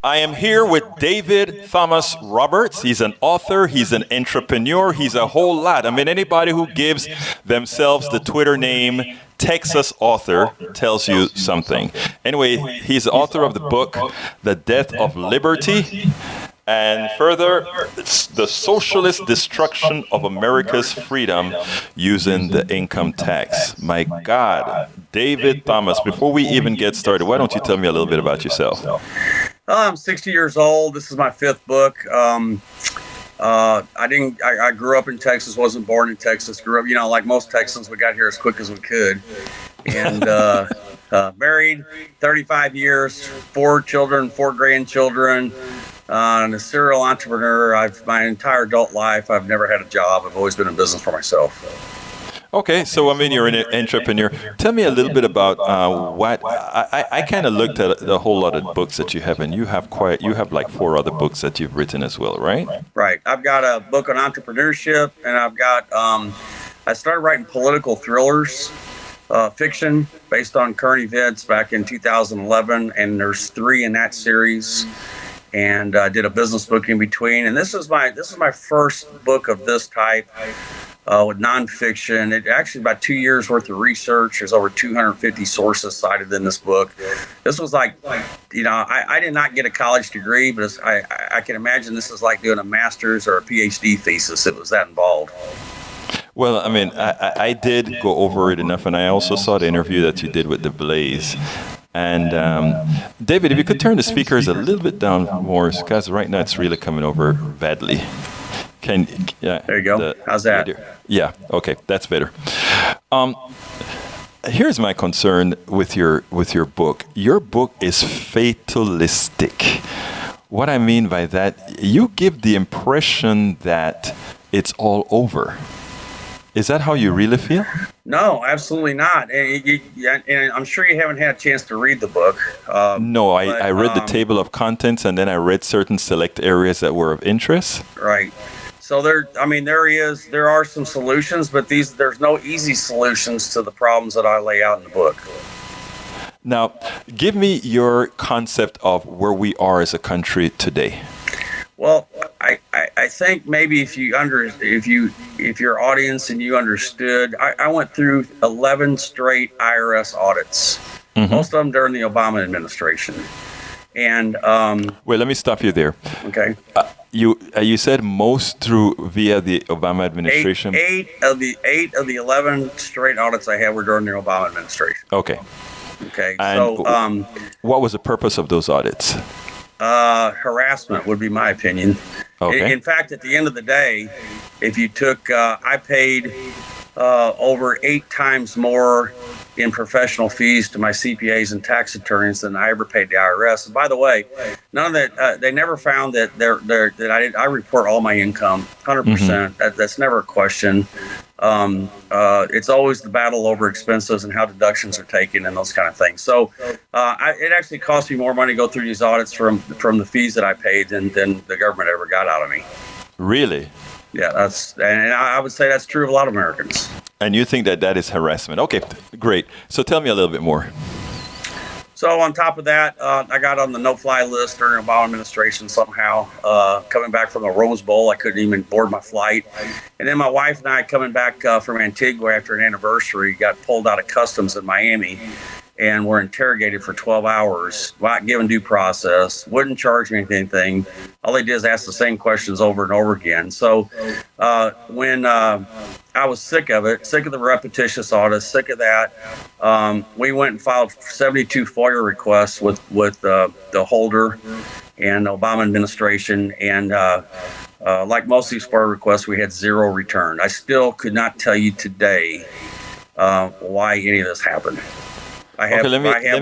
I am here with David Thomas Roberts. He's an author, he's an entrepreneur, he's a whole lot. I mean, anybody who gives themselves the Twitter name Texas Author tells you something. Anyway, he's the author of the book, The Death of Liberty, and further, it's the Socialist Destruction of America's Freedom Using the Income Tax. My God, David Thomas, before we even get started, why don't you tell me a little bit about yourself? I'm 60 years old. This is my fifth book. I grew up in Texas, wasn't born in Texas. Grew up, like most Texans, we got here as quick as we could. And married 35 years, 4 children, 4 grandchildren. And a serial entrepreneur. My entire adult life, I've never had a job. I've always been in business for myself. Okay, so I mean, you're an entrepreneur. Tell me a little bit about what I kind of looked at the whole lot of books that you have, and you have like 4 other books that you've written as well, right? Right. I've got a book on entrepreneurship, and I've got I started writing political thrillers, fiction based on current events back in 2011, and there's 3 in that series. And I did a business book in between, and this is my first book of this type. With nonfiction. It actually about 2 years worth of research. There's over 250 sources cited in this book. This was I did not get a college degree, but I can imagine this is like doing a master's or a PhD thesis. It was that involved. Well, I mean, I did go over it enough, and I also saw the interview that you did with The Blaze. And David, if you could turn the speakers a little bit down more, because right now it's really coming over badly. There you go. How's that? Yeah. Okay, that's better. Here's my concern with your book. Your book is fatalistic. What I mean by that, you give the impression that it's all over. Is that how you really feel? No, absolutely not. And I'm sure you haven't had a chance to read the book. No, I read the table of contents, and then I read certain select areas that were of interest. Right. So there are some solutions, but there's no easy solutions to the problems that I lay out in the book. Now, give me your concept of where we are as a country today. Well, I think maybe if your audience and you understood, I went through 11 straight IRS audits, most of them during the Obama administration. And wait, let me stop you there. Okay. You said most via the Obama administration. Eight of the 11 straight audits I had were during the Obama administration. Okay. Okay. And so, what was the purpose of those audits? Harassment would be my opinion. Okay. In fact, at the end of the day, if you took, I paid over 8 times more in professional fees to my CPAs and tax attorneys than I ever paid the IRS. And by the way, none of that, they never found that I report all my income, 100%. That's never a question. It's always the battle over expenses and how deductions are taken and those kind of things. So it actually cost me more money to go through these audits from the fees that I paid than the government ever got out of me. Really? Yeah, and I would say that's true of a lot of Americans. And you think that is harassment? Okay, great. So tell me a little bit more. So on top of that, I got on the no-fly list during the Obama administration somehow. Coming back from the Rose Bowl, I couldn't even board my flight. And then my wife and I, coming back from Antigua after an anniversary, got pulled out of customs in Miami and were interrogated for 12 hours, not given due process, wouldn't charge me anything. All they did is ask the same questions over and over again. So when I was sick of it, sick of the repetitious audits, sick of that, we went and filed 72 FOIA requests with the holder and the Obama administration. And like most of these FOIA requests, we had 0 return. I still could not tell you today why any of this happened. I have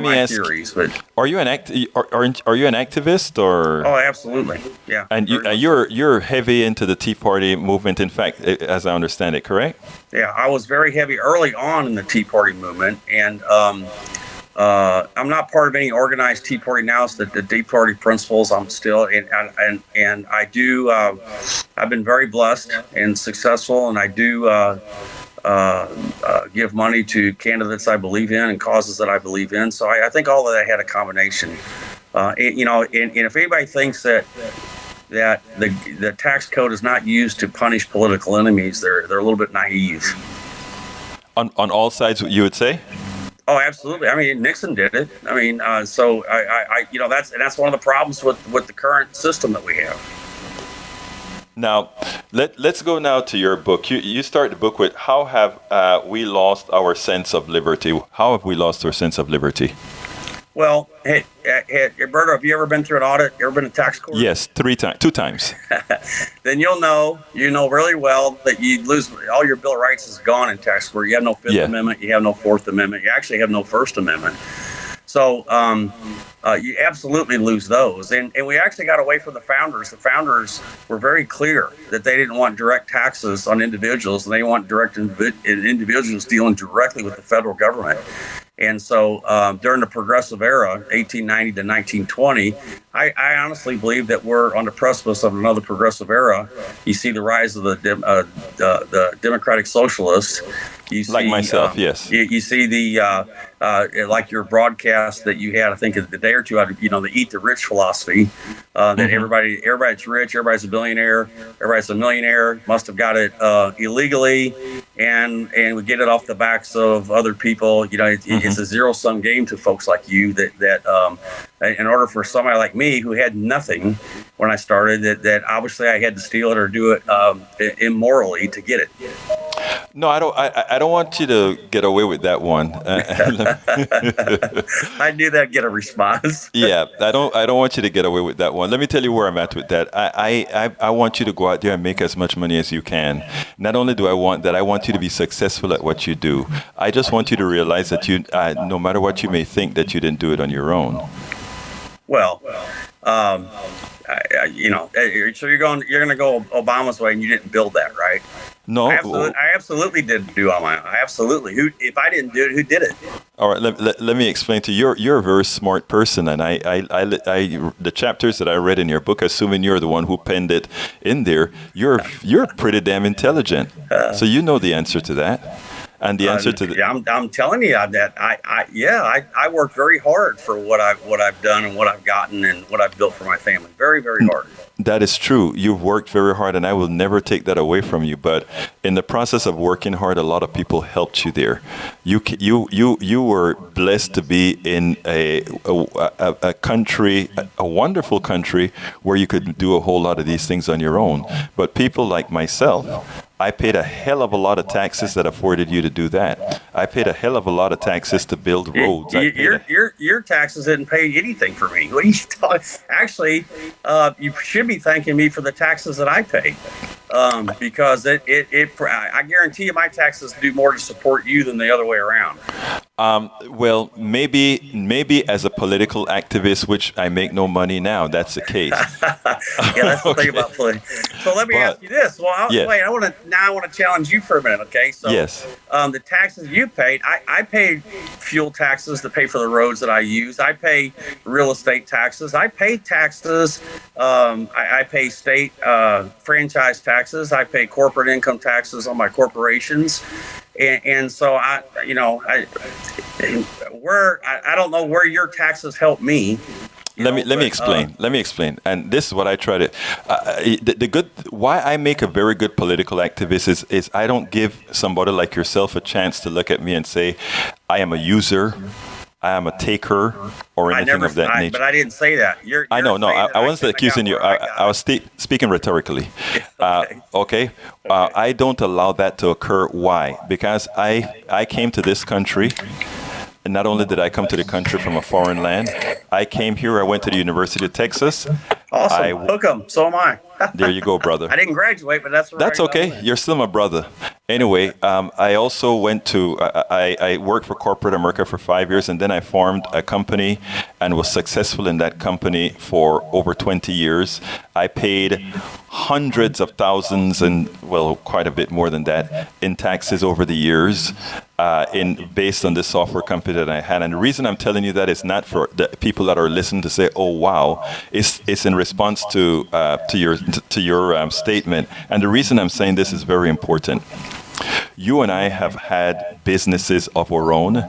my theories, but are you an activist or? Oh, absolutely, yeah. And you're heavy into the Tea Party movement. In fact, as I understand it, correct? Yeah, I was very heavy early on in the Tea Party movement, and I'm not part of any organized Tea Party now. So the Tea Party principles, I'm still and I do. I've been very blessed and successful, and I do. Give money to candidates I believe in and causes that I believe in. So I think all of that had a combination And if anybody thinks that the tax code is not used to punish political enemies, they're a little bit naive. On all sides, you would say? Oh, absolutely. I mean, Nixon did it. I mean, so that's one of the problems with the current system that we have. Now, let's go now to your book. You start the book with, how have we lost our sense of liberty? How have we lost our sense of liberty? Well, hey, Roberto, have you ever been through an audit? You ever been to tax court? Yes, 2 times. Then you know really well that you lose all your Bill of Rights is gone in tax court. You have no Fifth Amendment. You have no Fourth Amendment. You actually have no First Amendment. So you absolutely lose those. And we actually got away from the founders. The founders were very clear that they didn't want direct taxes on individuals, and they want direct individuals dealing directly with the federal government. And so during the progressive era, 1890 to 1920, I honestly believe that we're on the precipice of another progressive era. You see the rise of the democratic socialists. You see, like myself, yes. You see the like your broadcast that you had, I think, the day or two out, the eat the rich philosophy, that everybody's rich, everybody's a billionaire, everybody's a millionaire, must have got it illegally, and we get it off the backs of other people. It's a zero-sum game to folks like you that in order for somebody like me who had nothing when I started, that obviously I had to steal it or do it immorally to get it. No, I don't want you to get away with that one. I knew that'd get a response. Yeah, I don't want you to get away with that one. Let me tell you where I'm at with that. I want you to go out there and make as much money as you can. Not only do I want that, I want you to be successful at what you do. I just want you to realize that you, no matter what you may think, that you didn't do it on your own. Well, so you're going to go Obama's way, and you didn't build that, right? No, I absolutely didn't do it on my own. Absolutely. If I didn't do it, who did it? All right, let me explain to you. You're a very smart person, and I the chapters that I read in your book, assuming you're the one who penned it in there, you're pretty damn intelligent. So you know the answer to that. And the answer to I'm telling you that I worked very hard for what I've done and what I've gotten and what I've built for my family. Very, very hard. That is true. You've worked very hard, and I will never take that away from you. But in the process of working hard, a lot of people helped you there. You were blessed to be in a country, a wonderful country, where you could do a whole lot of these things on your own. But people like myself, I paid a hell of a lot of taxes that afforded you to do that. I paid a hell of a lot of taxes to build roads. Your taxes didn't pay anything for me. What are you talking? Actually, you should be thanking me for the taxes that I paid, because I guarantee you my taxes do more to support you than the other way around. Well, maybe as a political activist, which I make no money now, that's the case. Yeah, that's the thing about politics. So let me ask you this. Well, wait, I want to challenge you for a minute, okay? So, yes. The taxes you paid, I paid fuel taxes to pay for the roads that I use. I pay real estate taxes. I pay taxes. I pay state franchise taxes. I pay corporate income taxes on my corporations. And so I don't know where your taxes help me. Let me explain. And this is what I try to. Why I make a very good political activist is I don't give somebody like yourself a chance to look at me and say, I am a user, I am a taker, or anything of that nature. But I didn't say that. I know. No, I wasn't accusing you. I was speaking rhetorically. Okay. I don't allow that to occur. Why? Because I came to this country. And not only did I come to the country from a foreign land, I came here. I went to the University of Texas. Awesome. Hook 'em. So am I. There you go, brother. I didn't graduate, but that's okay. You're still my brother. Anyway, I also went to, I worked for corporate America for 5 years, and then I formed a company and was successful in that company for over 20 years. I paid hundreds of thousands and, well, quite a bit more than that in taxes over the years based on this software company that I had. And the reason I'm telling you that is not for the people that are listening to say, oh, wow. It's in response to your statement. And the reason I'm saying this is very important. You and I have had businesses of our own,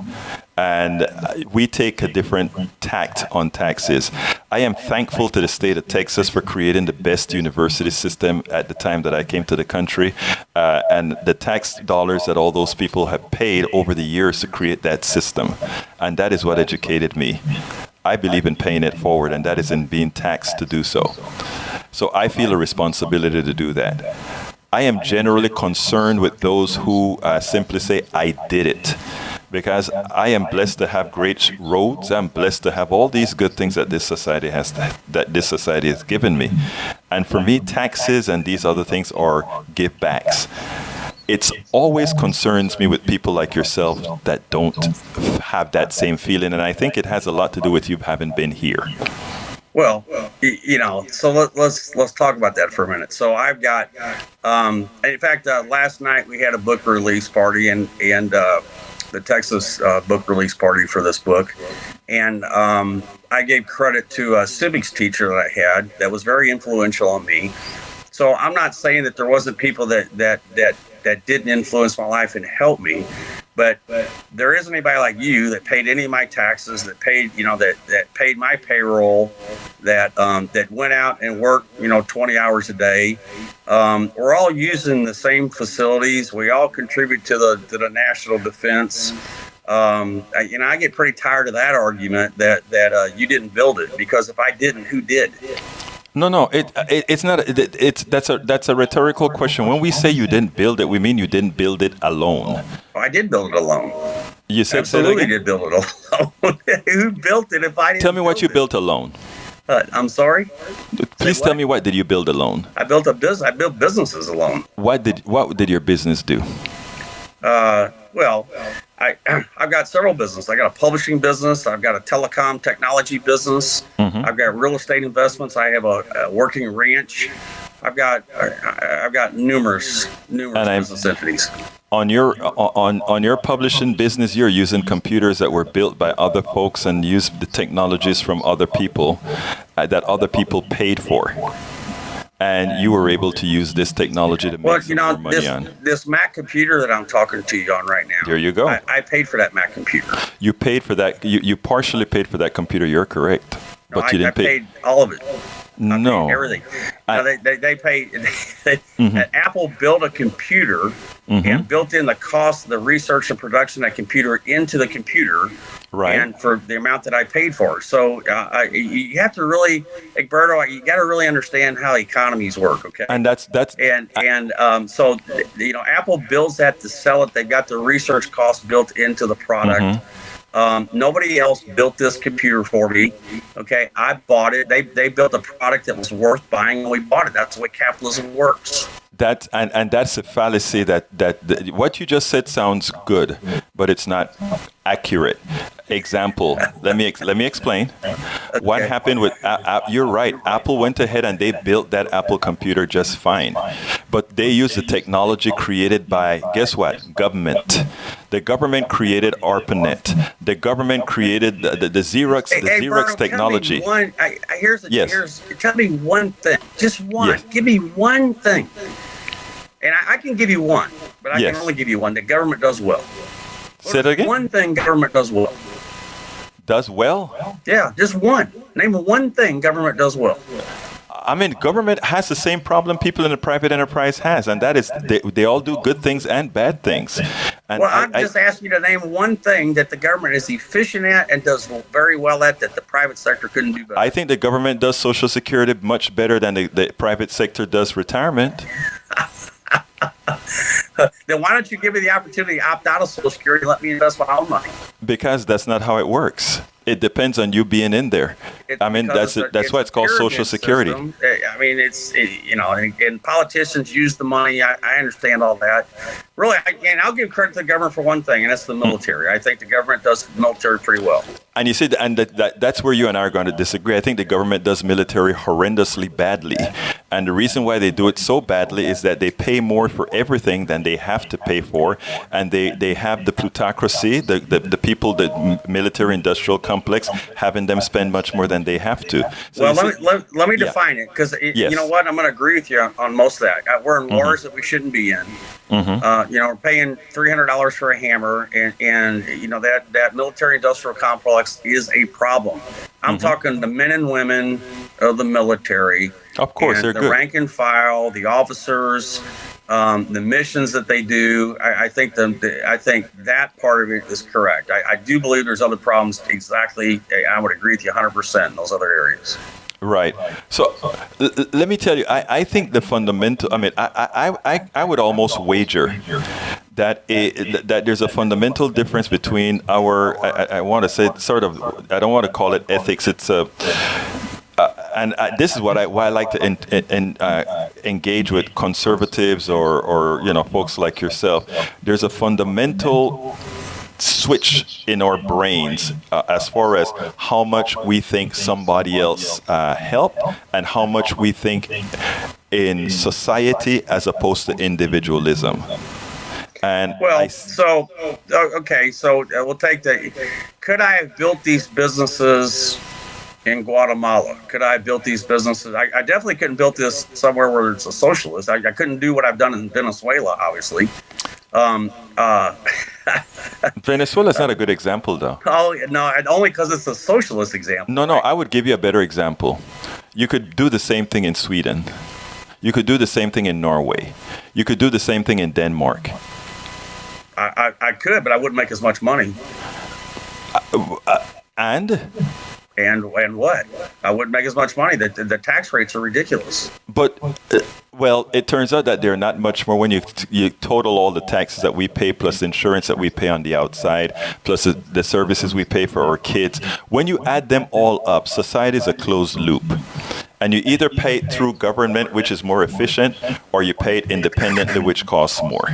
and we take a different tact on taxes. I am thankful to the state of Texas for creating the best university system at the time that I came to the country, and the tax dollars that all those people have paid over the years to create that system. And that is what educated me. I believe in paying it forward, and that is in being taxed to do so. So I feel a responsibility to do that. I am generally concerned with those who simply say, I did it. Because I am blessed to have great roads. I'm blessed to have all these good things that this society has given me. And for me, taxes and these other things are give backs. It always concerns me with people like yourself that don't have that same feeling. And I think it has a lot to do with you having been here. Well, so let's talk about that for a minute. So I've got, in fact, last night we had a book release party and the Texas book release party for this book, and I gave credit to a civics teacher that I had that was very influential on me. So I'm not saying that there wasn't people that didn't influence my life and help me. But there isn't anybody like you that paid any of my taxes, that paid, that paid my payroll, that went out and worked, 20 hours a day. We're all using the same facilities. We all contribute to the national defense. I get pretty tired of that argument that you didn't build it, because if I didn't, who did? No, it's not. That's a rhetorical question. When we say you didn't build it, we mean you didn't build it alone. I did build it alone. You said absolutely did build it alone. Who built it if I didn't? Tell me what you built alone. I'm sorry. Please tell me, what did you build alone? I built a business. I built businesses alone. What did your business do? Well, I've got several businesses. I got a publishing business. I've got a telecom technology business. Mm-hmm. I've got real estate investments. I have a working ranch. I've got numerous business entities. On your publishing business, you're using computers that were built by other folks and use the technologies from other people that other people paid for. And you were able to use this technology to make more money on. This Mac computer that I'm talking to you on right now. There you go. I paid for that Mac computer. You paid for that. You partially paid for that computer. You're correct. But you didn't pay. I paid all of it. No. Everything. They paid. Mm-hmm. Apple built a computer and built in the cost, the research and production of that computer into the computer. Right. And for the amount that I paid for. So you have to really, Egberto, you got to really understand how economies work. Okay. And so Apple builds that to sell it. They've got the research cost built into the product. Mm-hmm. Nobody else built this computer for me. Okay, I bought it. They built a product that was worth buying, and we bought it. That's the way capitalism works. That's a fallacy. That what you just said sounds good, but it's not accurate. Example. Let me explain. Okay. What happened with you're right. Apple went ahead and they built that Apple computer just fine, but they used the technology created by, guess what? Government. The government created ARPANET. The government created the Xerox Xerox technology. Tell me one thing. Just one. Yes. Give me one thing. And I can give you one, but I can only give you one. The government does well. Say that again? One thing government does well. Does well? Yeah, just one. Name one thing government does well. I mean, government has the same problem people in the private enterprise has, and that is they all do good things and bad things. And well, I'm just asking you to name one thing that the government is efficient at and does very well at that the private sector couldn't do better. I think the government does Social Security much better than the private sector does retirement. Then why don't you give me the opportunity to opt out of Social Security and let me invest my own money? Because that's not how it works. It depends on you being in there. That's why it's called Social Security. System. I mean, and politicians use the money. I understand all that. Really, I'll give credit to the government for one thing, and that's the military. I think the government does the military pretty well. And you see, that's where you and I are going to disagree. I think the government does military horrendously badly. And the reason why they do it so badly is that they pay more for everything than they have to pay for, and they have the plutocracy, the people, the military-industrial complex, having them spend much more than they have to. So well, let me define it, because Yes. you know what? I'm going to agree with you on most of that. We're in wars that we shouldn't be in. We're paying $300 for a hammer, and that military-industrial complex is a problem. I'm talking the men and women of the military. Of course, they're the good. rank and file, the officers, the missions that they do. I think that part of it is correct. I do believe there's other problems. Exactly, I would agree with you 100% in those other areas. Right. So let me tell you, I think the fundamental. I mean, I would almost wager that there's a fundamental difference between our. I want to say sort of. I don't want to call it ethics. It's a. This is why I like to engage with conservatives or folks like yourself. There's a fundamental switch in our brains as far as how much we think somebody else helped and how much we think in society as opposed to individualism. And so we'll take that. Could I have built these businesses in Guatemala? Could I have built these businesses? I definitely couldn't build this somewhere where it's a socialist. I couldn't do what I've done in Venezuela, obviously. Venezuela's not a good example, though. Oh no, only because it's a socialist example. No, I would give you a better example. You could do the same thing in Sweden. You could do the same thing in Norway. You could do the same thing in Denmark. I could, but I wouldn't make as much money. And what? I wouldn't make as much money. The tax rates are ridiculous. But, it turns out that they're not much more when you total all the taxes that we pay, plus insurance that we pay on the outside, plus the services we pay for our kids. When you add them all up, society is a closed loop. And you either pay it through government, which is more efficient, or you pay it independently, which costs more.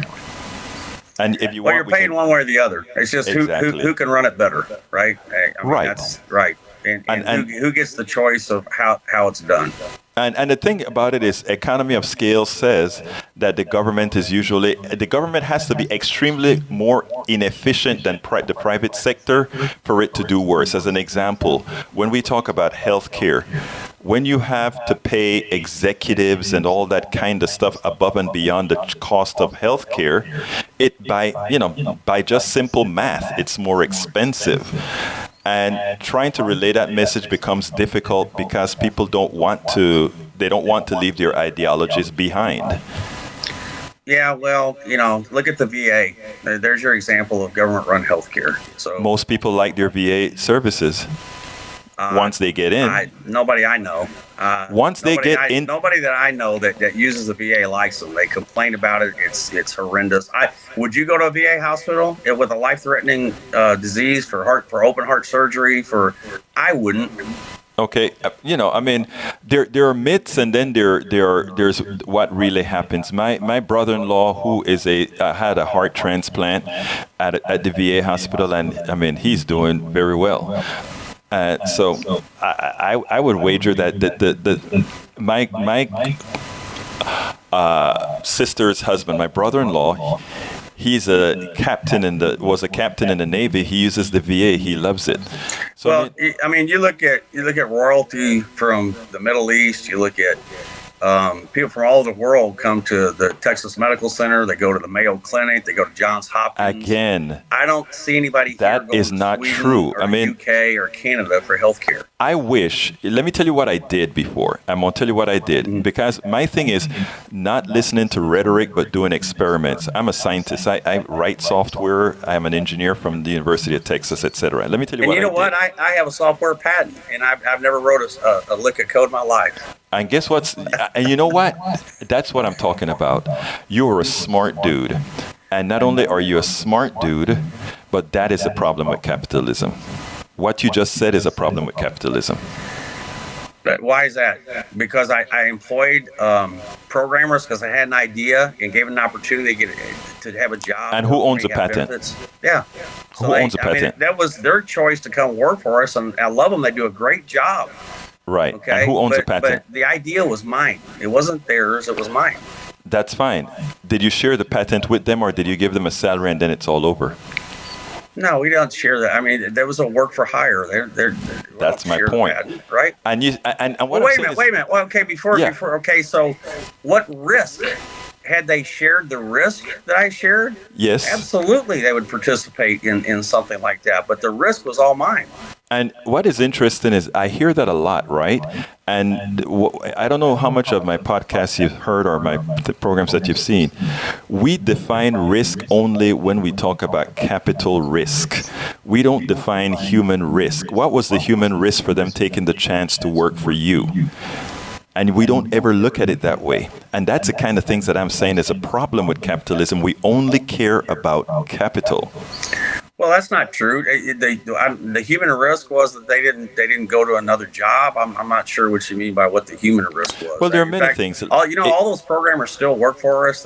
And if you you're paying one way or the other. It's just who can run it better, right? Right. That's right. And who gets the choice of how it's done? And the thing about it is, economy of scale says that the government has to be extremely more inefficient than the private sector for it to do worse. As an example, when we talk about healthcare, when you have to pay executives and all that kind of stuff above and beyond the cost of healthcare, by just simple math, it's more expensive. And trying to relay that message becomes difficult because people don't want to leave their ideologies behind. Yeah, well, look at the VA. There's your example of government-run healthcare. So most people like their VA services once they get in. Nobody I know. Nobody that I know that uses the VA likes them. They complain about it. It's horrendous. Would you go to a VA hospital with a life-threatening disease for open heart surgery? I wouldn't. Okay, there are myths, and then there's what really happens. My brother-in-law, who had a heart transplant at the VA hospital, and he's doing very well. So I would wager that my sister's husband, my brother-in-law, he's was a captain in the Navy. He uses the VA. He loves it. So you look at royalty from the Middle East. You look at people from all over the world come to the Texas Medical Center. They go to the Mayo Clinic. They go to Johns Hopkins. Again, I don't see anybody that here going is not to Sweden true. Or UK or Canada for healthcare. I wish. Let me tell you what I did before. I'm gonna tell you what I did because my thing is not listening to rhetoric but doing experiments. I'm a scientist. I write software. I'm an engineer from the University of Texas, etc. Let me tell you what I did. And you know what? I have a software patent, and I've never wrote a lick of code in my life. And guess what's? And you know what? That's what I'm talking about. You are a smart dude. And not only are you a smart dude, but that is a problem with capitalism. What you just said is a problem with capitalism. Why is that? Because I employed programmers because I had an idea and gave them an opportunity to have a job. And who owns a patent? Benefits. Yeah. So who owns a patent? That was their choice to come work for us, and I love them. They do a great job. Right. Okay. And who owns a patent? But the idea was mine. It wasn't theirs. It was mine. That's fine. Did you share the patent with them, or did you give them a salary and then it's all over? No, we don't share that. I mean, there was a work for hire. That's my point, that, right? And what Well, I'm wait a saying minute, wait a minute. Well, okay, before, okay, so what risk? Had they shared the risk that I shared? Yes. Absolutely, they would participate in something like that. But the risk was all mine. And what is interesting is I hear that a lot, right? And I don't know how much of my podcasts you've heard or the programs that you've seen. We define risk only when we talk about capital risk. We don't define human risk. What was the human risk for them taking the chance to work for you? And we don't ever look at it that way. And that's the kind of things that I'm saying is a problem with capitalism. We only care about capital. Well, that's not true. The human risk was that they didn't go to another job. I'm not sure what you mean by what the human risk was. Well, there are many things. All those programmers still work for us.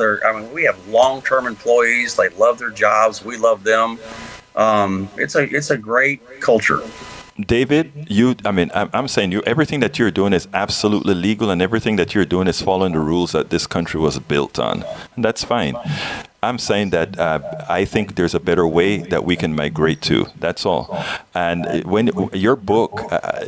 We have long-term employees. They love their jobs. We love them. It's a great culture. David, I'm saying everything that you're doing is absolutely legal, and everything that you're doing is following the rules that this country was built on. And that's fine. I'm saying that I think there's a better way that we can migrate to. That's all. And when your book,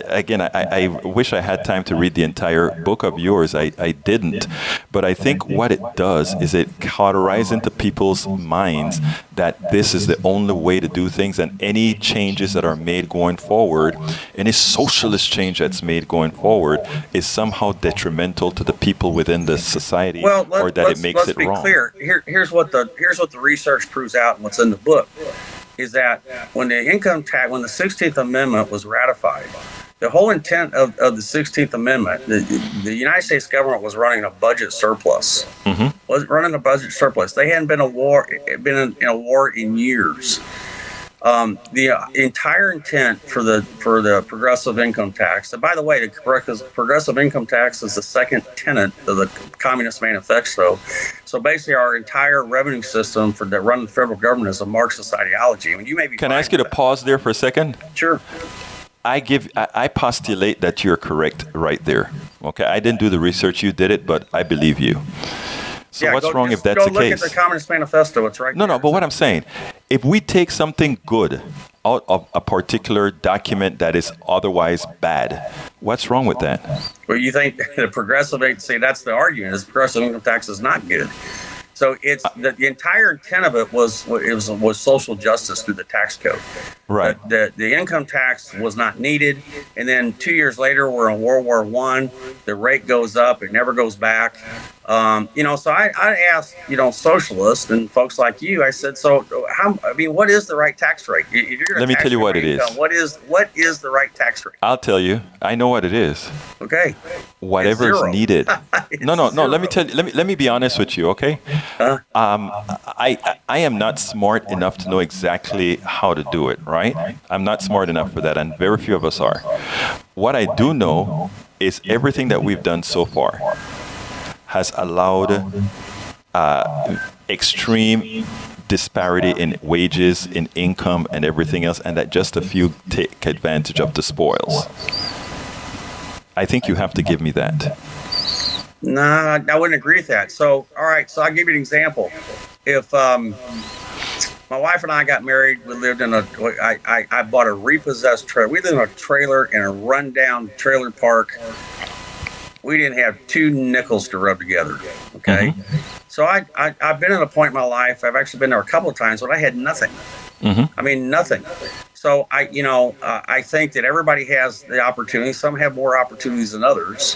again, I wish I had time to read the entire book of yours. I didn't. But I think what it does is it cauterizes into people's minds that this is the only way to do things, and any changes that are made going forward, any socialist change that's made going forward, is somehow detrimental to the people within the society, or that it makes it wrong. Let's be clear. Here's what the research proves out, and what's in the book is that when the 16th Amendment was ratified, the whole intent of the 16th Amendment, the United States government was running a budget surplus. Mm-hmm. Was running a budget surplus. They hadn't been in a war in years. The entire intent for the progressive income tax. And by the way, the progressive income tax is the second tenet of the Communist Manifesto. So basically, our entire revenue system that run the federal government is a Marxist ideology. Can I ask you to pause there for a second? Sure. I postulate that you're correct right there. Okay, I didn't do the research, you did it, but I believe you. So what's wrong if that's the case? Go look at the Communist Manifesto. It's right there. No, but what I'm saying, if we take something good out of a particular document that is otherwise bad, what's wrong with that? Well, you think the progressive, that's the argument, is progressive income tax is not good. So it's the entire intent of it was social justice through the tax code. Right. The income tax was not needed, and then 2 years later, we're in World War I. The rate goes up; it never goes back. So I asked, socialists and folks like you. I said, what is the right tax rate? Let me tell you what it is. What is the right tax rate? I'll tell you. I know what it is. Okay. Whatever is needed. No. Let me tell you. Let me be honest with you. Okay. I am not smart enough to know exactly how to do it. Right. I'm not smart enough for that, and very few of us are. What I do know is everything that we've done so far has allowed extreme disparity in wages, in income, and everything else, and that just a few take advantage of the spoils. I think you have to give me that. Nah, I wouldn't agree with that. So, all right, so I'll give you an example. If my wife and I got married, we lived in I bought a repossessed trailer. We lived in a trailer in a rundown trailer park. We didn't have 2 nickels to rub together. Okay. Mm-hmm. So I've been at a point in my life, I've actually been there a couple of times, but I had nothing. Mm-hmm. I mean, nothing. So I think that everybody has the opportunity. Some have more opportunities than others,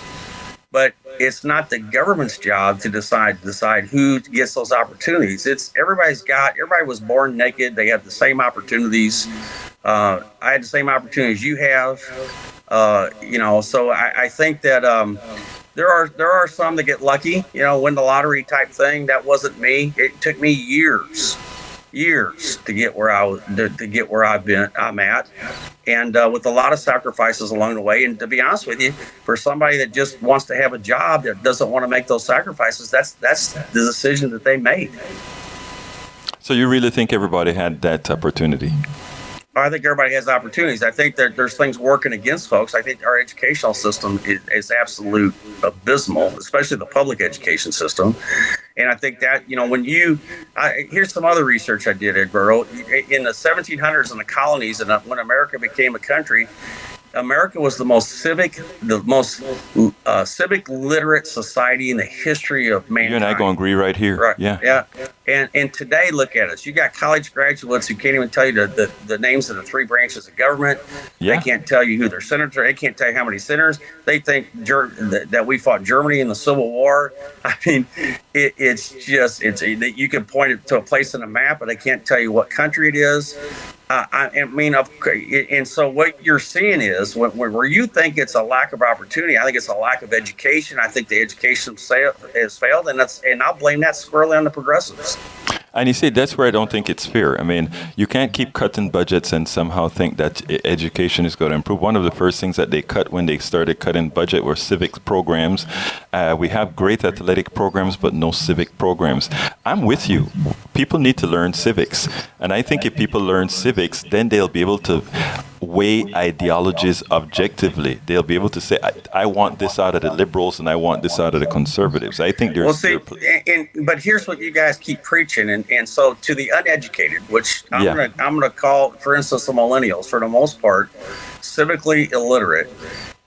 but it's not the government's job to decide who gets those opportunities. Everybody was born naked. They have the same opportunities. I had the same opportunities you have. So I think that there are some that get lucky, win the lottery type thing. That wasn't me. It took me years to get where I'm at, and with a lot of sacrifices along the way. And to be honest with you, for somebody that just wants to have a job that doesn't want to make those sacrifices, that's the decision that they made. So you really think everybody had that opportunity? I think everybody has opportunities. I think that there's things working against folks. I think our educational system is absolute abysmal, especially the public education system. And I think that, here's some other research I did, Edberto. In the 1700s in the colonies, and when America became a country, America was the most civic literate society in the history of mankind. You and I going to agree right here. Right. Yeah. Yeah. And today, look at us. You got college graduates who can't even tell you the names of the three branches of government. Yeah. They can't tell you who their senators are. They can't tell you how many senators. They think that we fought Germany in the Civil War. I mean, you can point it to a place on a map, but they can't tell you what country it is. And so what you're seeing is where you think it's a lack of opportunity, I think it's a lack of education. I think the education has failed, and I'll blame that squarely on the progressives. And you see, that's where I don't think it's fair. I mean, you can't keep cutting budgets and somehow think that education is going to improve. One of the first things that they cut when they started cutting budget were civic programs. We have great athletic programs, but no civic programs. I'm with you. People need to learn civics. And I think if people learn civics, then they'll be able to weigh ideologies objectively. They'll be able to say, I want this out of the liberals and I want this out of the conservatives. I think there's... but here's what you guys keep preaching. And so to the uneducated, which I'm gonna call, for instance, the millennials, for the most part, civically illiterate.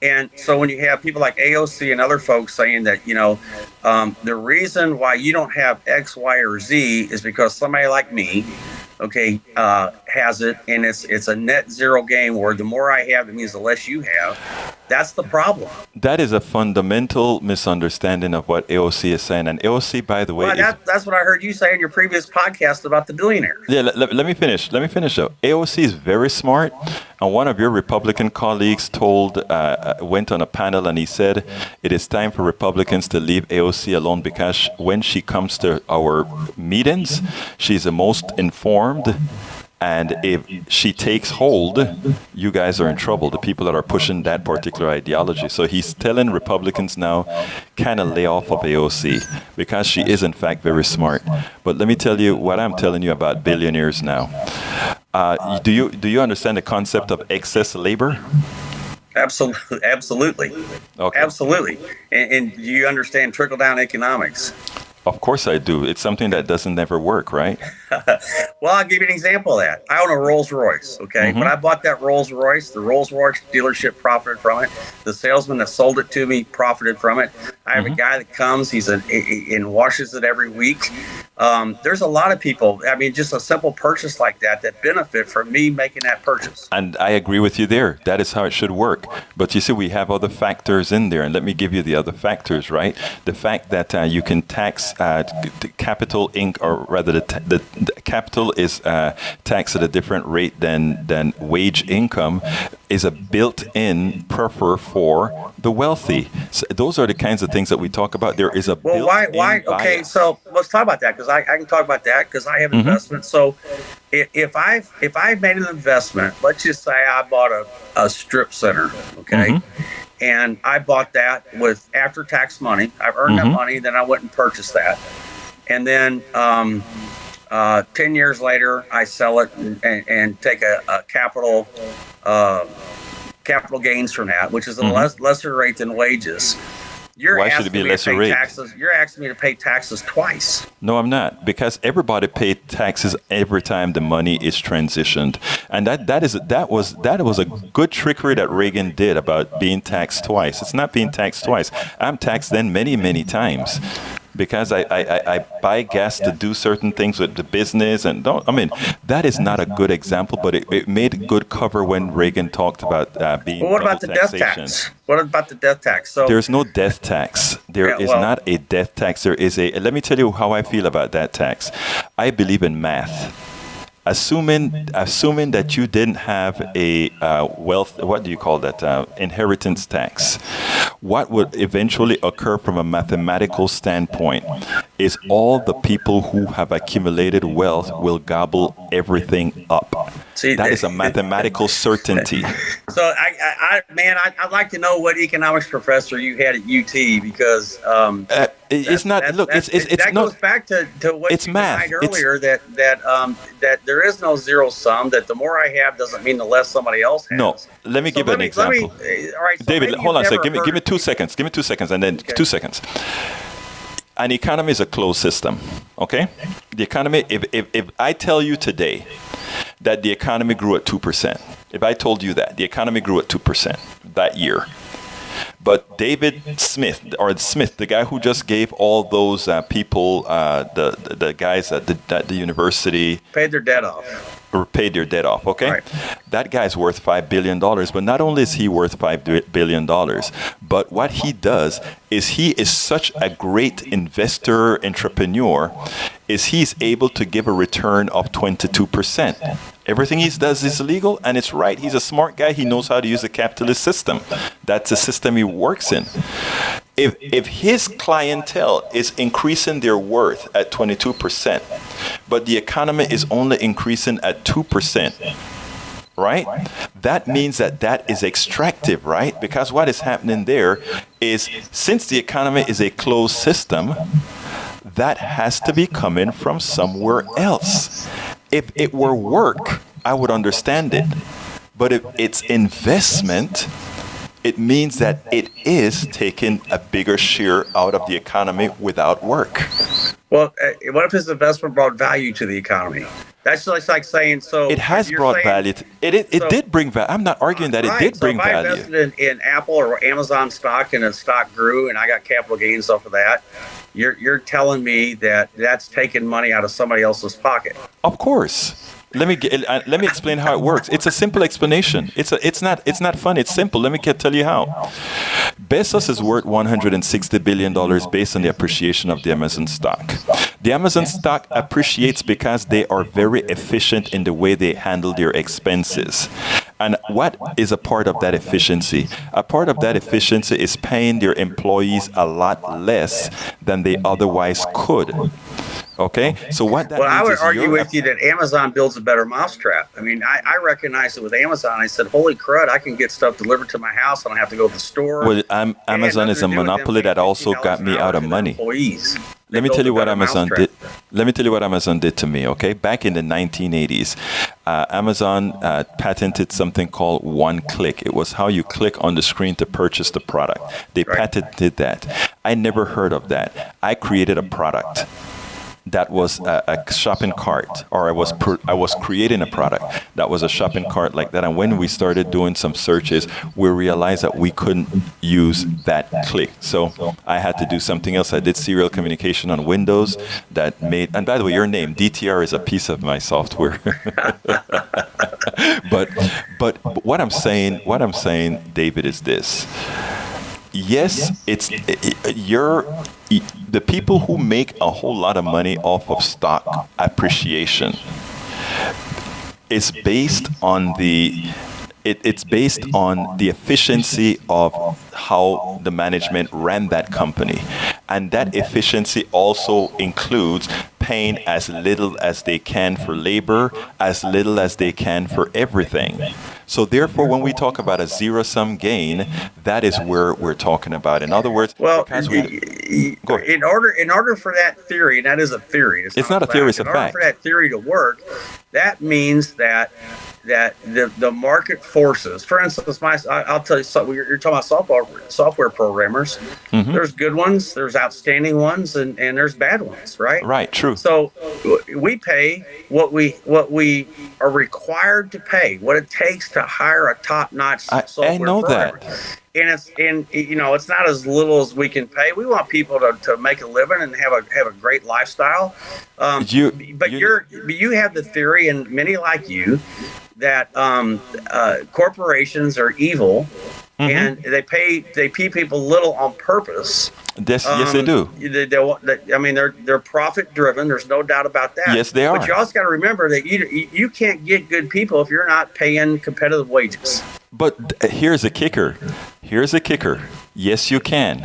And so when you have people like AOC and other folks saying that, the reason why you don't have X, Y, or Z is because somebody like me, has it, and it's a net zero game where the more I have, it means the less you have. That's the problem. That is a fundamental misunderstanding of what AOC is saying. And AOC, by the way, that's what I heard you say in your previous podcast about the billionaires. Yeah, let me finish. Though. AOC is very smart, and one of your Republican colleagues went on a panel and he said it is time for Republicans to leave AOC alone because when she comes to our meetings, she's the most informed. And if she takes hold, you guys are in trouble, the people that are pushing that particular ideology. So he's telling Republicans now, kind of lay off of AOC, because she is, in fact, very smart. But let me tell you what I'm telling you about billionaires now. Do you understand the concept of excess labor? Absolutely. Okay. Absolutely. And do you understand trickle-down economics? Of course I do. It's something that doesn't never work, right? Well, I'll give you an example of that. I own a Rolls Royce, okay? Mm-hmm. When I bought that Rolls Royce, the Rolls Royce dealership profited from it. The salesman that sold it to me profited from it. I have a guy that comes, and washes it every week. There's a lot of people, just a simple purchase like that benefit from me making that purchase. And I agree with you there. That is how it should work. But you see, we have other factors in there. And let me give you the other factors, right? The fact that you can tax the capital or rather the capital is taxed at a different rate than wage income is a built-in buffer for the wealthy. So those are the kinds of things that we talk about. There is a why? Okay, so let's talk about that, because I can talk about that because I have investments. So if I've made an investment, let's just say I bought a strip center, okay. And I bought that with after-tax money. I've earned that money, then I went and purchased that. And then 10 years later, I sell it and take a capital gains from that, which is a lesser rate than wages. Why should it be a lesser rate? You're asking me to pay taxes twice. No, I'm not, because everybody pays taxes every time the money is transitioned, and that was a good trickery that Reagan did about being taxed twice. It's not being taxed twice. I'm taxed then many times, because I buy gas to do certain things with the business, and that is not a good example, but it made good cover when Reagan talked about being. Well, what about the death tax? What about the death tax? So there's no death tax. There is not a death tax. There is let me tell you how I feel about that tax. I believe in math. Assuming that you didn't have a what do you call that, inheritance tax, what would eventually occur from a mathematical standpoint is all the people who have accumulated wealth will gobble everything up. See, that is a mathematical certainty. So, I'd like to know what economics professor you had at UT, because it's not. Look, it's that not. goes back to what it's you math. said earlier, that there is no zero sum. That the more I have doesn't mean the less somebody else has. No, let me give you an example. All right, so David, hold on a second. Give me 2 seconds. Give me 2 seconds, and then okay. 2 seconds. An economy is a closed system, okay? The economy, if I tell you today that the economy grew at 2%, if I told you that the economy grew at 2% that year, but David Smith, the guy who just gave all those people, the guys at the university, paid their debt off. Or paid their debt off, okay? Right. That guy's worth $5 billion, but not only is he worth $5 billion, but what he does is he is such a great investor, entrepreneur, is he's able to give a return of 22%. Everything he does is legal and it's right. He's a smart guy. He knows how to use a capitalist system. That's the system he works in. If his clientele is increasing their worth at 22%, but the economy is only increasing at 2%, right? That means that is extractive, right? Because what is happening there is, since the economy is a closed system, that has to be coming from somewhere else. If it were work, I would understand it. But if it's investment, it means that it is taking a bigger share out of the economy without work. Well, what if his investment brought value to the economy? That's just like saying, so it has brought value. It did bring value. I'm not arguing that it did bring value. If I invested in Apple or Amazon stock and the stock grew and I got capital gains off of that, you're telling me that that's taking money out of somebody else's pocket. Of course. Let me explain how it works. It's a simple explanation. It's not fun. It's simple. Let me tell you how. Bezos is worth $160 billion based on the appreciation of the Amazon stock. The Amazon stock appreciates because they are very efficient in the way they handle their expenses. And what is a part of that efficiency? A part of that efficiency is paying their employees a lot less than they otherwise could. Okay, so what that means I would is argue with you that Amazon builds a better mousetrap. I mean, I recognize it with Amazon. I said, holy crud, I can get stuff delivered to my house. I don't have to go to the store. Well, Amazon is a monopoly that also got me out of money. Let me tell you what Amazon did. Let me tell you what Amazon did to me, okay? Back in the 1980s, Amazon patented something called one click. It was how you click on the screen to purchase the product. They patented that. I never heard of that. I created a product that was a shopping cart, or I was creating a product that was a shopping cart like that. And when we started doing some searches, we realized that we couldn't use that click. So I had to do something else. I did serial communication on Windows that made, and by the way, your name, DTR, is a piece of my software. but what I'm saying, David, is this. Yes, the people who make a whole lot of money off of stock appreciation is based on it's based on the efficiency of how the management ran that company. And that efficiency also includes paying as little as they can for labor, as little as they can for everything. So therefore, when we talk about a zero-sum gain, that is where we're talking about. In other words, in order for that theory, and that is a theory. It's not a theory, it's a fact. In order for that theory to work, that means that the market forces, for instance, I'll tell you something. You're talking about software programmers. Mm-hmm. There's good ones, there's outstanding ones, and there's bad ones, right? Right, true. So we pay what we are required to pay, what it takes to hire a top-notch software I know programmer. that. And it's not as little as we can pay. We want people to make a living and have a great lifestyle. You have the theory, and many like you, that corporations are evil, mm-hmm. and they pay people little on purpose. Yes, they do. They're profit driven. There's no doubt about that. Yes, they are. But you also got to remember that you can't get good people if you're not paying competitive wages. But here's a kicker. Yes, you can.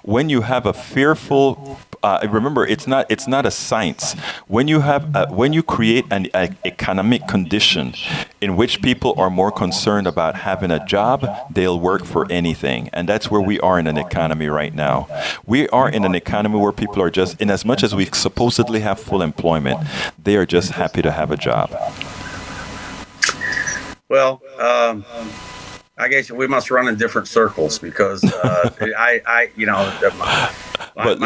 When you have a fearful, remember, it's not a science. When you create an economic condition in which people are more concerned about having a job, they'll work for anything. And that's where we are in an economy right now. We are in an economy where people are just, in as much as we supposedly have full employment, they are just happy to have a job. Well, my I guess we must run in different circles because my But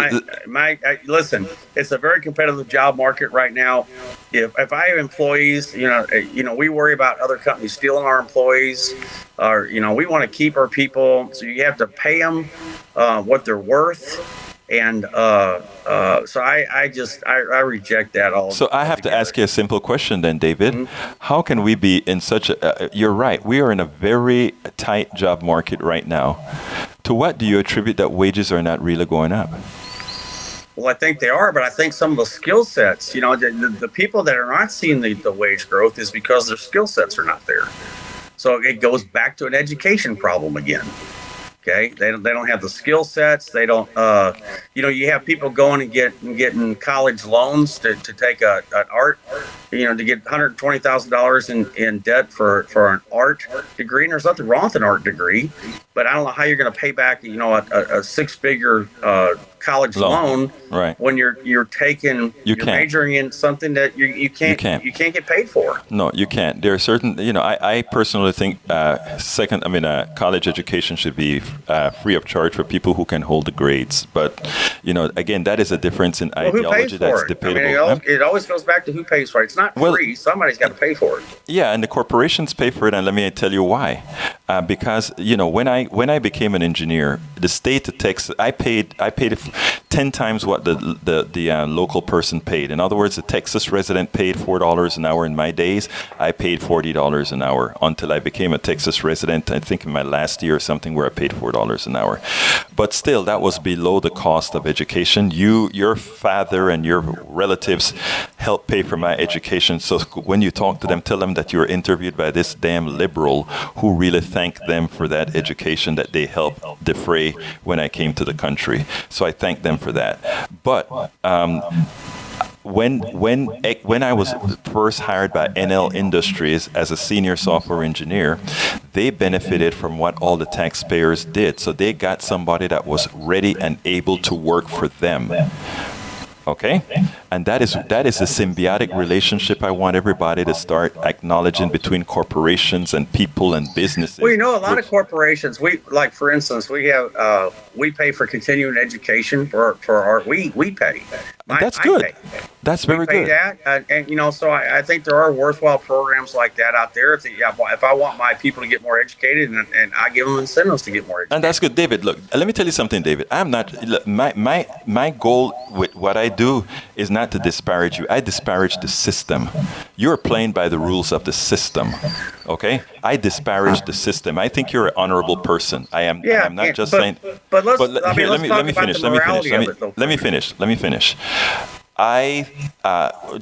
Listen, it's a very competitive job market right now. If I have employees, we worry about other companies stealing our employees, or we want to keep our people. So you have to pay them what they're worth. And so I reject that all. So I have to ask you a simple question then, David. Mm-hmm. How can we be in such a, you're right, we are in a very tight job market right now. To what do you attribute that wages are not really going up? Well, I think they are, but I think some of the skill sets, the people that are not seeing the wage growth is because their skill sets are not there. So it goes back to an education problem again. Okay, they don't have the skill sets. They don't. You have people going and getting college loans to take an art. To get $120,000 in debt for an art degree. And there's nothing wrong with an art degree, but I don't know how you're going to pay back a six-figure college loan right. when you're majoring in something that you can't get paid for. No, you can't. There are certain, I personally think college education should be free of charge for people who can hold the grades. But again, that is a difference in ideology that's debatable. It always goes back to who pays for it. It's not free. Somebody's got to pay for it. Yeah, and the corporations pay for it, and let me tell you why. Because when I became an engineer, the state of Texas, I paid 10 times what the local person paid. In other words, the Texas resident paid $4 an hour in my days. I paid $40 an hour until I became a Texas resident. I think in my last year or something where I paid $4 an hour. But still, that was below the cost of education. Your father and your relatives helped pay for my education. So when you talk to them, tell them that you were interviewed by this damn liberal who really thanked them for that education that they helped defray when I came to the country. So I thank them for that. But when I was first hired by NL Industries as a senior software engineer, they benefited from what all the taxpayers did. So they got somebody that was ready and able to work for them. Okay? And that is a symbiotic relationship I want everybody to start acknowledging between corporations and people and businesses. Well, a lot of corporations, for instance, we pay for continuing education for our, we pay. That's good. That's very good. That, and so I think there are worthwhile programs like that out there. If I want my people to get more educated, and I give them incentives to get more educated. And that's good, David. Look, let me tell you something, David. I'm not. My goal with what I do is not to disparage you. I disparage the system. You're playing by the rules of the system. Okay? I disparage the system. I think you're an honorable person. I am. Yeah, I'm not just saying. But let me finish. Let me finish. I,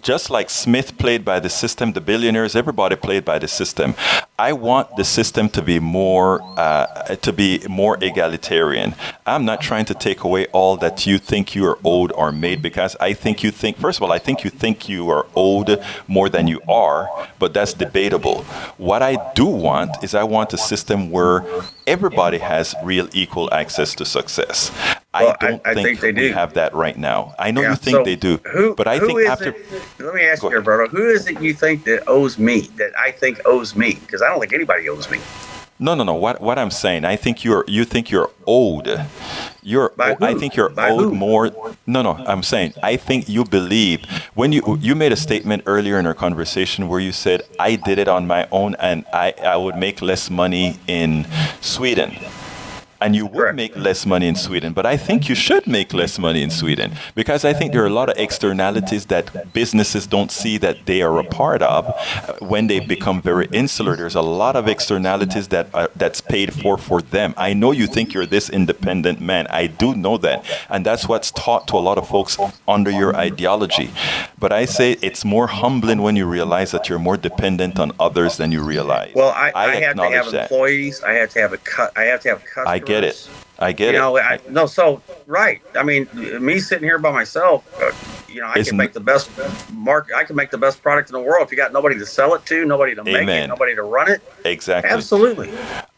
just like Smith played by the system, the billionaires, everybody played by the system. I want the system to be more egalitarian. I'm not trying to take away all that you think you are owed or made, because I think first of all, I think you are owed more than you are, but that's debatable. What I do want is I want a system where everybody has real equal access to success. I don't think they do. We have that right now. I know you think they do, but I think after. Let me ask you, Roberto, who is it you think that owes me? That I think owes me? Because I don't think anybody owes me. No. What I'm saying, I think you think you're owed. I think you're owed more. No. I'm saying I think you believe when you made a statement earlier in our conversation where you said I did it on my own and I would make less money in Sweden. And you would make less money in Sweden, but I think you should make less money in Sweden, because I think there are a lot of externalities that businesses don't see that they are a part of when they become very insular. There's a lot of externalities that's paid for them. I know you think you're this independent man. I do know that, and that's what's taught to a lot of folks under your ideology. But I say it's more humbling when you realize that you're more dependent on others than you realize. Well, I have to have employees. I have to have customers. I get it. Right. I mean, me sitting here by myself, I can make the best market. I can make the best product in the world. If you got nobody to sell it to, nobody to make it, nobody to run it. Exactly. Absolutely.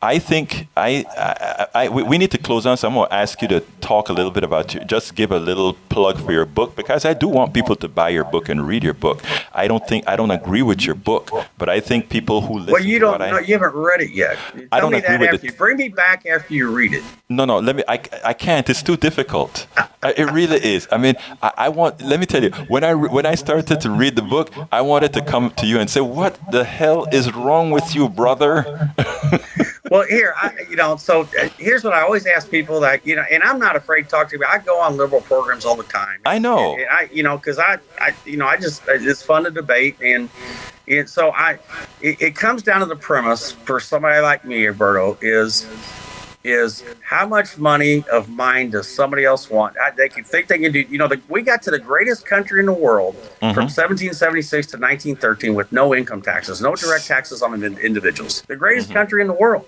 I think we need to close on, so I'm going to ask you to talk talk a little bit about just give a little plug for your book, because I do want people to buy your book and read your book. I don't agree with your book, but I think people who listen. Well, you don't know. You haven't read it yet. I don't agree with it. Bring me back after you read it. No. I can't. It's too difficult. It really is. I mean, I want. Let me tell you. When I started to read the book, I wanted to come to you and say, "What the hell is wrong with you, brother?" Well, so here's what I always ask people that, and I'm not afraid to talk to you. I go on liberal programs all the time. I know. Because it's fun to debate, and so it comes down to the premise for somebody like me, Alberto, is how much money of mine does somebody else want? They can think they can do. We got to the greatest country in the world from 1776 to 1913 with no income taxes, no direct taxes on individuals. The greatest country in the world.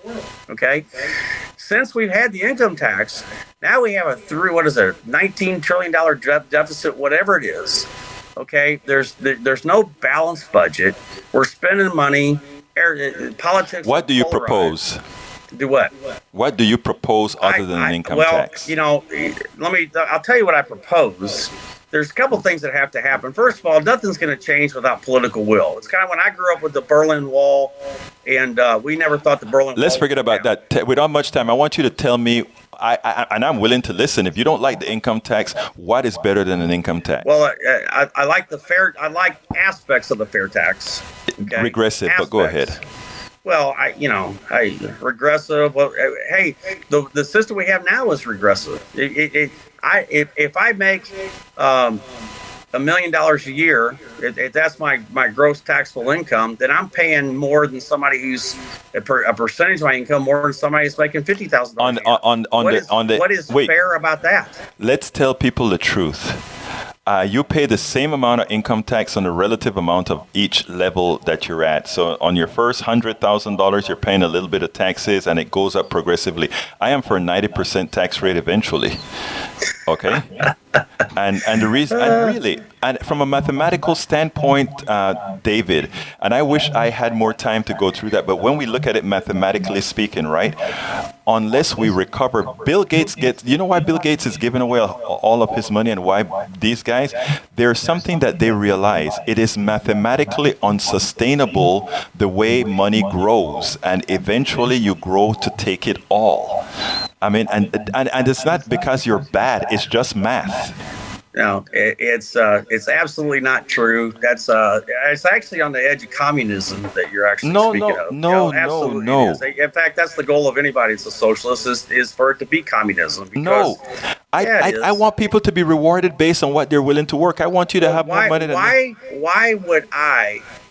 Okay, since we've had the income tax, now we have a $19 trillion deficit, whatever it is. Okay, there's no balanced budget. We're spending money. Politics. What do you propose? Do what? What do you propose other than an income tax? I'll tell you what I propose. There's a couple things that have to happen. First of all, nothing's going to change without political will. It's kind of when I grew up with the Berlin Wall, and we never thought the Berlin Wall. Let's forget about that. Without much time, I want you to tell me, and I'm willing to listen. If you don't like the income tax, what is better than an income tax? Well, I like I like aspects of the fair tax. Okay? Regressive, but go ahead. Well, regressive. Well, hey, the system we have now is regressive. If I make $1 million a year, if that's my gross taxable income, then I'm paying more than somebody who's a percentage of my income more than somebody who's making $50,000. What is fair about that? Let's tell people the truth. You pay the same amount of income tax on the relative amount of each level that you're at. So on your first $100,000, you're paying a little bit of taxes, and it goes up progressively. I am for a 90% tax rate eventually. Okay? And the reason, and from a mathematical standpoint, David, and I wish I had more time to go through that, but when we look at it mathematically speaking, right, unless we recover, Bill Gates you know why Bill Gates is giving away all of his money, and why these guys? There's something that they realize. It is mathematically unsustainable the way money grows, and eventually you grow to take it all. I mean, and it's not because you're bad, it's just math. No, it's absolutely not true. That's it's actually on the edge of communism that you're actually speaking of. No. In fact, that's the goal of anybody that's a socialist is for it to be communism. Because, I want people to be rewarded based on what they're willing to work. I want you to have more money than why would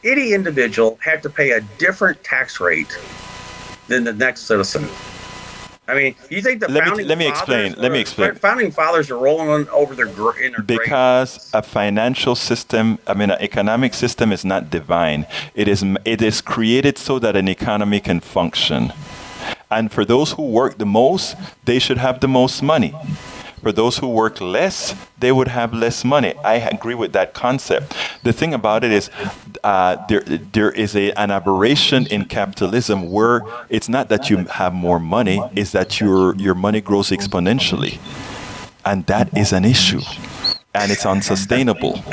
any individual, have to pay a different tax rate than the next citizen? I mean, you think the Let me explain. Founding fathers are rolling over their because a financial system, an economic system is not divine. It is created so that an economy can function. And for those who work the most, they should have the most money. For those who work less, they would have less money. I agree with that concept. The thing about it is there is an aberration in capitalism where it's not that you have more money, it's that your money grows exponentially. And that is an issue. And it's unsustainable.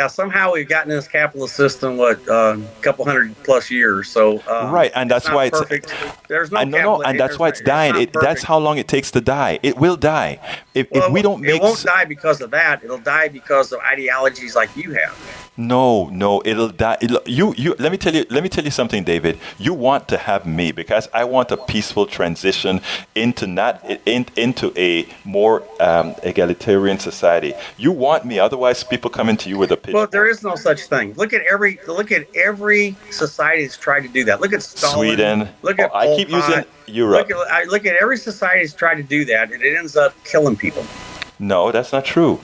Somehow we've gotten this capitalist system, a couple hundred plus years. So right, and that's why perfect. There's no and that's why it's dying. That's how long it takes to die. It will die if we don't make. It won't die because of that. It'll die because of ideologies like you have. No, it'll die. Let me tell you something, David. You want to have me because I want a peaceful transition into a more egalitarian society. You want me, otherwise people come into you with a pitch. Well, there is no such thing. Look at every society that's tried to do that. Look at Stalin. Sweden. Look at I keep using Europe. Look at every society that's tried to do that, and it ends up killing people. No, that's not true.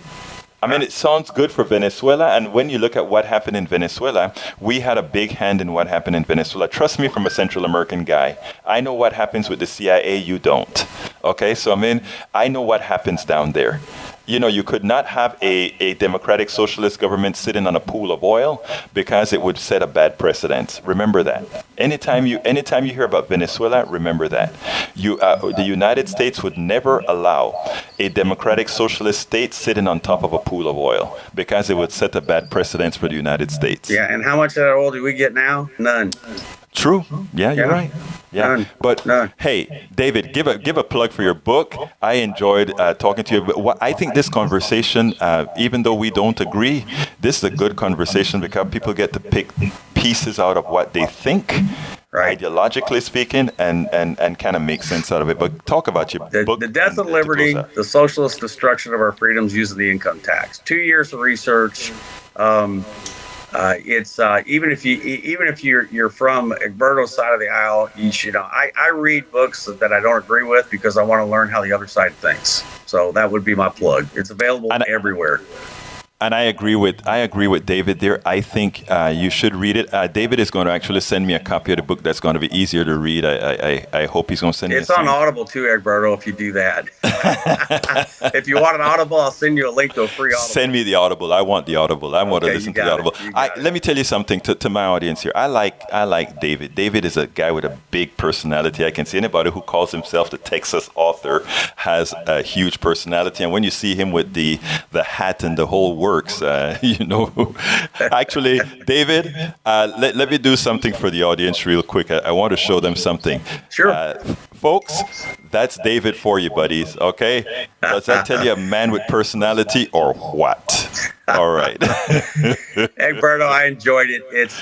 It sounds good for Venezuela, and when you look at what happened in Venezuela, we had a big hand in what happened in Venezuela. Trust me, from a Central American guy. I know what happens with the CIA, you don't. Okay, so I mean, I know what happens down there. You know, you could not have a democratic socialist government sitting on a pool of oil because it would set a bad precedent. Remember that. Anytime you hear about Venezuela, remember that. The United States would never allow a democratic socialist state sitting on top of a pool of oil because it would set a bad precedent for the United States. Yeah, and how much of that oil do we get now? None. True. Yeah, you're right. Yeah, None. but None. hey, David, give a plug for your book. I enjoyed talking to you. But I think this conversation, even though we don't agree, this is a good conversation because people get to pick pieces out of what they think, Right. ideologically speaking, and kind of make sense out of it. But talk about your book. The death of and to liberty, close out. the socialist destruction of our freedoms using the income tax. 2 years of research. It's even if you're from Egberto's side of the aisle, I read books that I don't agree with because I want to learn how the other side thinks. So that would be my plug. It's available everywhere. And I agree with David there. I think you should read it. David is going to actually send me a copy of the book that's going to be easier to read. I hope he's going to send me. It's on Audible too, Egberto. If you do that, if you want an Audible, I'll send you a link to a free Audible. Send me the Audible. I want the Audible. I want to listen to the Audible. Let me tell you something to my audience here. I like David. David is a guy with a big personality. I can see anybody who calls himself the Texas author has a huge personality. And when you see him with the hat and the whole works, Actually, David, let me do something for the audience real quick. I want to show them something. Sure. Folks, that's David for you, buddies, okay? Does that tell you a man with personality or what? All right. Egberto, I enjoyed it. It's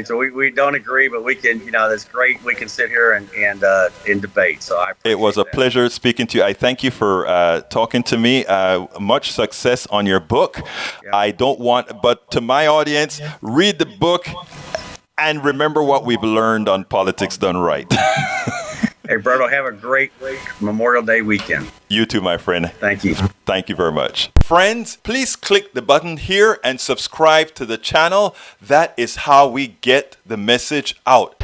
we don't agree, but we can, that's great. We can sit here and debate. So it was a pleasure speaking to you. I thank you for talking to me. Much success on your book. Yeah. But to my audience, read the book and remember what we've learned on Politics Done Right. Hey, Berto, have a great Memorial Day weekend. You too, my friend. Thank you. Thank you very much. Friends, please click the button here and subscribe to the channel. That is how we get the message out.